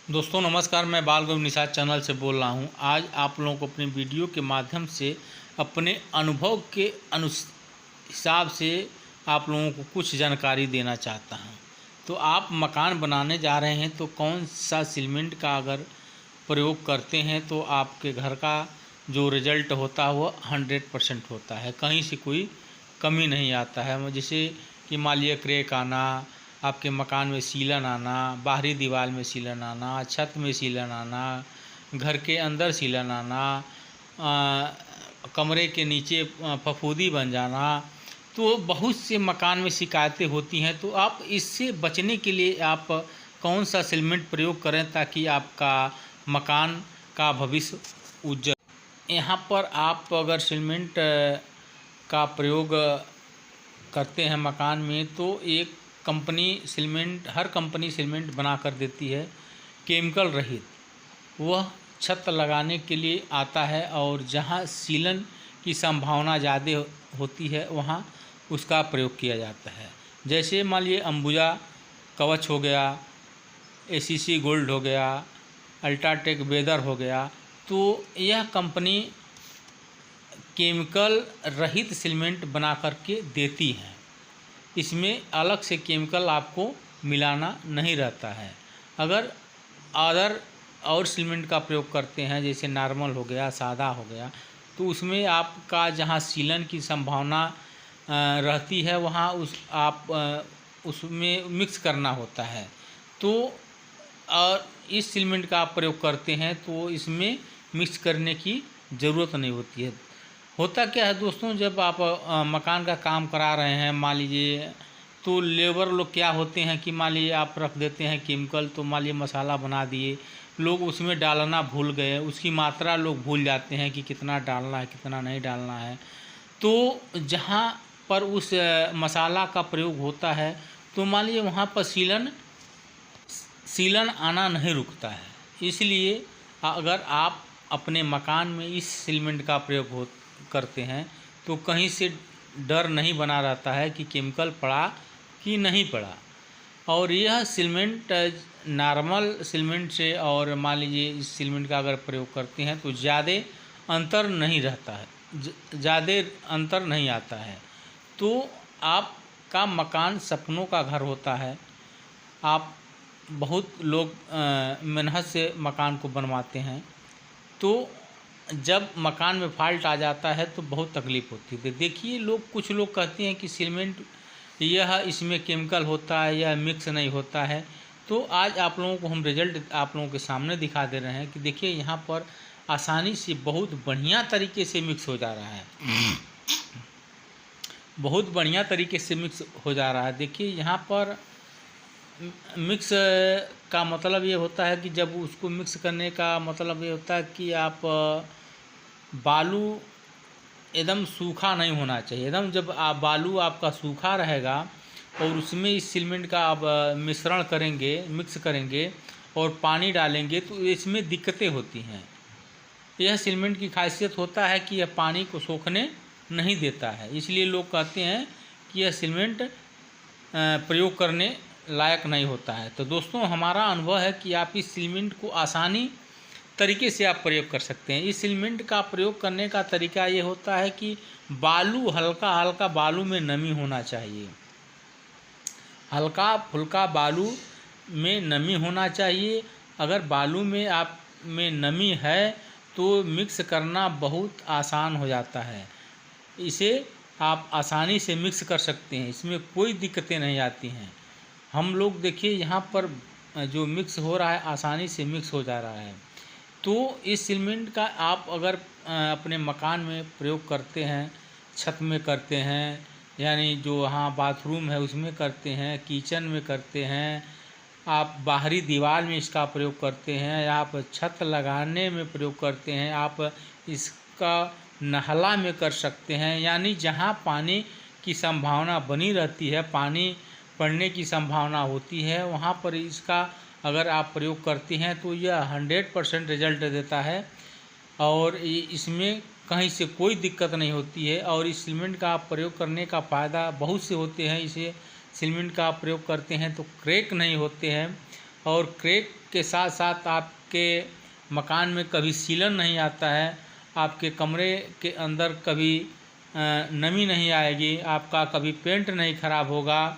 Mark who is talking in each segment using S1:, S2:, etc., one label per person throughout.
S1: दोस्तों नमस्कार, मैं बाल गौरव निषाद चैनल से बोल रहा हूं। आज आप लोगों को अपनी वीडियो के माध्यम से अपने अनुभव के हिसाब से आप लोगों को कुछ जानकारी देना चाहता हूं। तो आप मकान बनाने जा रहे हैं तो कौन सा सीमेंट का अगर प्रयोग करते हैं तो आपके घर का जो रिज़ल्ट होता है वो 100% होता है, कहीं से कोई कमी नहीं आता है। जैसे कि मान लीजिए क्रैक आना, आपके मकान में सीलन आना, बाहरी दीवार में सीलन आना, छत में सीलन आना, घर के अंदर सीलन आना, कमरे के नीचे फफूंदी बन जाना, तो बहुत से मकान में शिकायतें होती हैं। तो आप इससे बचने के लिए आप कौन सा सीमेंट प्रयोग करें ताकि आपका मकान का भविष्य उज्जवल। यहाँ पर आप अगर सीमेंट का प्रयोग करते हैं मकान में तो एक कंपनी सीमेंट, हर कंपनी सीमेंट बना कर देती है केमिकल रहित। वह छत लगाने के लिए आता है और जहाँ सीलन की संभावना ज़्यादा होती है वहाँ उसका प्रयोग किया जाता है। जैसे मान लीजिए अंबुजा कवच हो गया, एसीसी गोल्ड हो गया, अल्ट्राटेक वेदर हो गया, तो यह कंपनी केमिकल रहित सीमेंट बना करके देती है। इसमें अलग से केमिकल आपको मिलाना नहीं रहता है। अगर अदर और सीमेंट का प्रयोग करते हैं जैसे नॉर्मल हो गया, सादा हो गया, तो उसमें आपका जहां सीलन की संभावना रहती है वहां उसमें मिक्स करना होता है। तो और इस सीमेंट का आप प्रयोग करते हैं तो इसमें मिक्स करने की ज़रूरत नहीं होती है। होता क्या है दोस्तों, जब आप मकान का काम करा रहे हैं मान लीजिए, तो लेबर लोग क्या होते हैं कि मान लीजिए आप रख देते हैं केमिकल, तो मान लीजिए मसाला बना दिए, लोग उसमें डालना भूल गए, उसकी मात्रा लोग भूल जाते हैं कि कितना डालना है कितना नहीं डालना है। तो जहाँ पर उस मसाला का प्रयोग होता है तो मान लीजिए वहाँ पर सीलन आना नहीं रुकता है। इसलिए अगर आप अपने मकान में इस सीमेंट का प्रयोग करते हैं तो कहीं से डर नहीं बना रहता है कि केमिकल पड़ा कि नहीं पड़ा। और यह सीमेंट नॉर्मल सीमेंट से और मान लीजिए इस सीमेंट का अगर प्रयोग करते हैं तो ज़्यादा अंतर नहीं रहता है, ज़्यादा अंतर नहीं आता है। तो आपका मकान सपनों का घर होता है। आप बहुत लोग मेहनत से मकान को बनवाते हैं, तो जब मकान में फॉल्ट आ जाता है तो बहुत तकलीफ़ होती है। देखिए कुछ लोग कहते हैं कि सीमेंट यह इसमें केमिकल होता है, यह मिक्स नहीं होता है। तो आज आप लोगों को हम रिजल्ट आप लोगों के सामने दिखा दे रहे हैं कि देखिए यहाँ पर आसानी से बहुत बढ़िया तरीके से मिक्स हो जा रहा है, बहुत बढ़िया तरीके से मिक्स हो जा रहा है। देखिए यहाँ पर मिक्स का मतलब ये होता है कि जब उसको मिक्स करने का मतलब ये होता है कि आप बालू एकदम सूखा नहीं होना चाहिए। एकदम जब आप बालू आपका सूखा रहेगा और उसमें इस सीमेंट का आप मिश्रण करेंगे, मिक्स करेंगे और पानी डालेंगे तो इसमें दिक्कतें होती हैं। यह सीमेंट की खासियत होता है कि यह पानी को सोखने नहीं देता है, इसलिए लोग कहते हैं कि यह सीमेंट प्रयोग करने लायक नहीं होता है। तो दोस्तों हमारा अनुभव है कि आप इस सीमेंट को आसानी तरीके से आप प्रयोग कर सकते हैं। इस सीमेंट का प्रयोग करने का तरीका ये होता है कि बालू हल्का हल्का बालू में नमी होना चाहिए, हल्का फुल्का बालू में नमी होना चाहिए। अगर बालू में आप में नमी है तो मिक्स करना बहुत आसान हो जाता है। इसे आप आसानी से मिक्स कर सकते हैं, इसमें कोई दिक्कतें नहीं आती हैं। हम लोग देखिए यहाँ पर जो मिक्स हो रहा है आसानी से मिक्स हो जा रहा है। तो इस सीमेंट का आप अगर अपने मकान में प्रयोग करते हैं, छत में करते हैं, यानी जो वहाँ बाथरूम है उसमें करते हैं, किचन में करते हैं, आप बाहरी दीवार में इसका प्रयोग करते हैं, आप छत लगाने में प्रयोग करते हैं, आप इसका नहला में कर सकते हैं। यानी जहाँ पानी की संभावना बनी रहती है, पानी पड़ने की संभावना होती है, वहाँ पर इसका अगर आप प्रयोग करते हैं तो यह 100% रिजल्ट देता है और इसमें कहीं से कोई दिक्कत नहीं होती है। और इस सीमेंट का आप प्रयोग करने का फ़ायदा बहुत से होते हैं। इसे सीमेंट का आप प्रयोग करते हैं तो क्रैक नहीं होते हैं और क्रैक के साथ साथ आपके मकान में कभी सीलन नहीं आता है, आपके कमरे के अंदर कभी नमी नहीं आएगी, आपका कभी पेंट नहीं खराब होगा।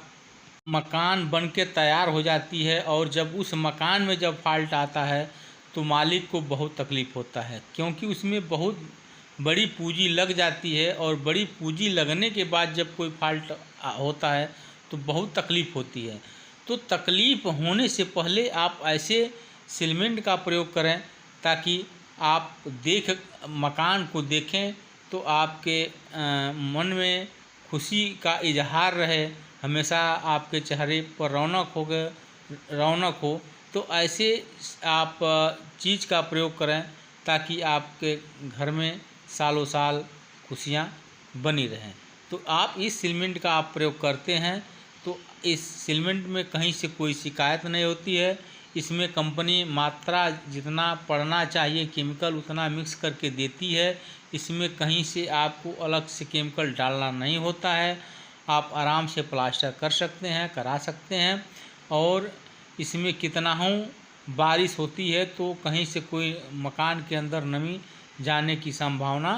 S1: मकान बन के तैयार हो जाती है और जब उस मकान में जब फॉल्ट आता है तो मालिक को बहुत तकलीफ़ होता है, क्योंकि उसमें बहुत बड़ी पूंजी लग जाती है और बड़ी पूंजी लगने के बाद जब कोई फॉल्ट होता है तो बहुत तकलीफ़ होती है। तो तकलीफ़ होने से पहले आप ऐसे सीमेंट का प्रयोग करें ताकि आप मकान को देखें तो आपके मन में खुशी का इजहार रहे, हमेशा आपके चेहरे पर रौनक हो। तो ऐसे आप चीज़ का प्रयोग करें ताकि आपके घर में सालों साल खुशियाँ बनी रहें। तो आप इस सीमेंट का आप प्रयोग करते हैं तो इस सीमेंट में कहीं से कोई शिकायत नहीं होती है। इसमें कंपनी मात्रा जितना पड़ना चाहिए केमिकल उतना मिक्स करके देती है। इसमें कहीं से आपको अलग से केमिकल डालना नहीं होता है। आप आराम से प्लास्टर कर सकते हैं, करा सकते हैं। और इसमें कितना हो बारिश होती है तो कहीं से कोई मकान के अंदर नमी जाने की संभावना